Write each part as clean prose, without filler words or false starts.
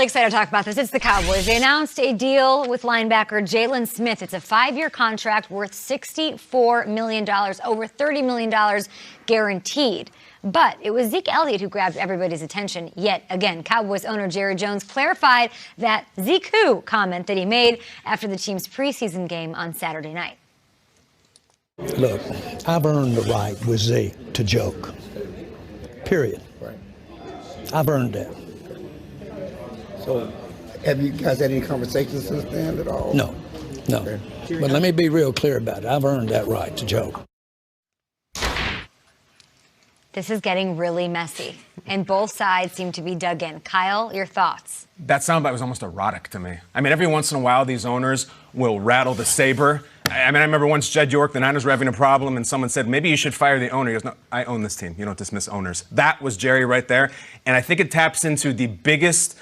really excited to talk about this. It's the Cowboys. They announced a deal with linebacker Jalen Smith. It's a 5-year contract worth $64 million, over $30 million guaranteed. But it was Zeke Elliott who grabbed everybody's attention yet again. Cowboys owner Jerry Jones clarified that Zeke who comment that he made after the team's preseason game on Saturday night. Look, I've earned the right with Zeke to joke. Period. Right. I've earned that. So, have you guys had any conversations since then at all? No. Okay. But let me be real clear about it. I've earned that right to joke. This is getting really messy, and both sides seem to be dug in. Kyle, your thoughts? That soundbite was almost erotic to me. I mean, every once in a while, these owners will rattle the saber. I remember once Jed York, the Niners were having a problem, and someone said, maybe you should fire the owner. He goes, no, I own this team. You don't dismiss owners. That was Jerry right there, and I think it taps into the biggest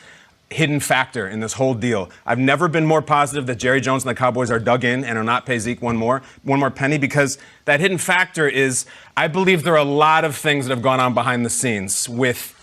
hidden factor in this whole deal. I've never been more positive that Jerry Jones and the Cowboys are dug in and will not pay Zeke one more penny, because that hidden factor is, I believe there are a lot of things that have gone on behind the scenes with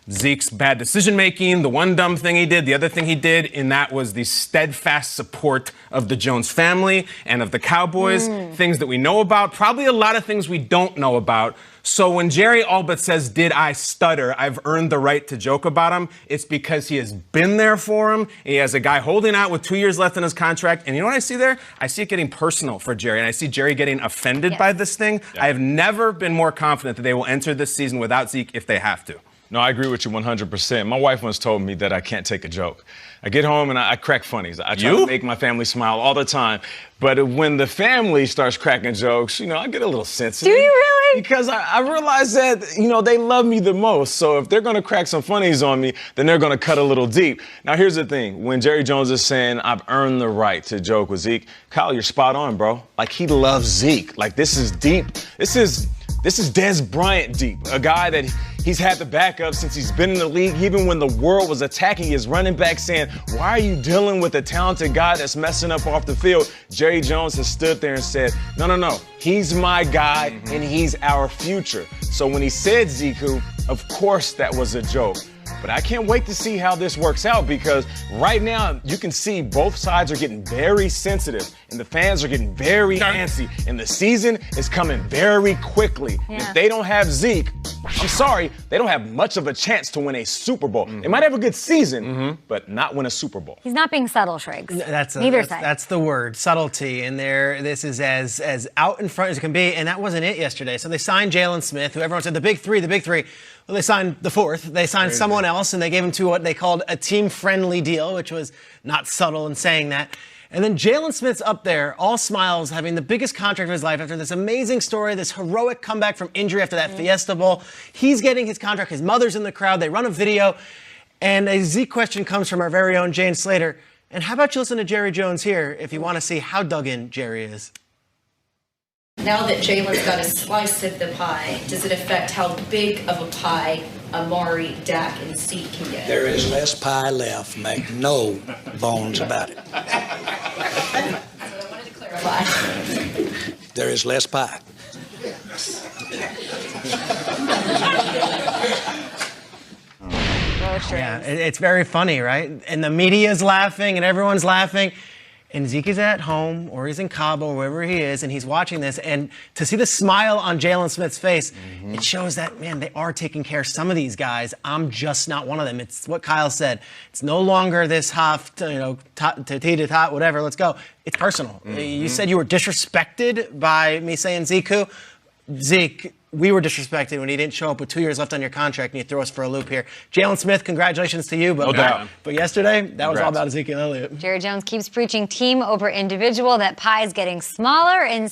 Zeke's bad decision-making, the one dumb thing he did, the other thing he did, and that was the steadfast support of the Jones family and of the Cowboys, things that we know about, probably a lot of things we don't know about. So when Jerry all but says, did I stutter, I've earned the right to joke about him, it's because he has been there for him. He has a guy holding out with 2 years left in his contract. And you know what I see there? I see it getting personal for Jerry, and I see Jerry getting offended by this thing. Yeah. I have never been more confident that they will enter this season without Zeke if they have to. No, I agree with you 100%. My wife once told me that I can't take a joke. I get home and I crack funnies. I try to make my family smile all the time. But when the family starts cracking jokes, you know, I get a little sensitive. Do you really? Because I realize that, you know, they love me the most. So if they're going to crack some funnies on me, then they're going to cut a little deep. Now, here's the thing. When Jerry Jones is saying, I've earned the right to joke with Zeke, Kyle, you're spot on, bro. Like, he loves Zeke. Like, this is deep. This is Des Bryant deep, a guy that he's had the backup since he's been in the league, even when the world was attacking his running back, saying, why are you dealing with a talented guy that's messing up off the field? Jerry Jones has stood there and said, no, he's my guy and he's our future. So when he said Zeke, of course that was a joke. But I can't wait to see how this works out, because right now you can see both sides are getting very sensitive and the fans are getting very antsy, and the season is coming very quickly. Yeah. If they don't have Zeke, I'm sorry, they don't have much of a chance to win a Super Bowl. They might have a good season, but not win a Super Bowl. He's not being subtle, Shriggs. Neither side. That's the word, subtlety. And this is as out in front as it can be, and that wasn't it yesterday. So they signed Jalen Smith, who everyone said the big three. Well, they signed the fourth. They signed someone else, and they gave him to what they called a team-friendly deal, which was not subtle in saying that. And then Jalen Smith's up there, all smiles, having the biggest contract of his life after this amazing story, this heroic comeback from injury after that Fiesta Bowl. He's getting his contract. His mother's in the crowd. They run a video. And a Zeke question comes from our very own Jane Slater. And how about you listen to Jerry Jones here if you want to see how dug in Jerry is? Now that Jalen's got a slice of the pie, does it affect how big of a pie Amari, Dak, and Zeke can get? There is less pie left. Make no bones about it. I wanted to clarify. There is less pie. Yeah, it's very funny, right? And the media's laughing and everyone's laughing. And Zeke is at home, or he's in Cabo, or wherever he is, and he's watching this. And to see the smile on Jalen Smith's face, it shows that, man, they are taking care of some of these guys. I'm just not one of them. It's what Kyle said. It's no longer this half, to tot, whatever, let's go. It's personal. You said you were disrespected by me saying Zeke. Zeke, we were disrespected when he didn't show up with 2 years left on your contract, and you throw us for a loop here. Jalen Smith, congratulations to you. But, no doubt. But yesterday, that was all about Ezekiel Elliott. Jerry Jones keeps preaching team over individual. That pie is getting smaller and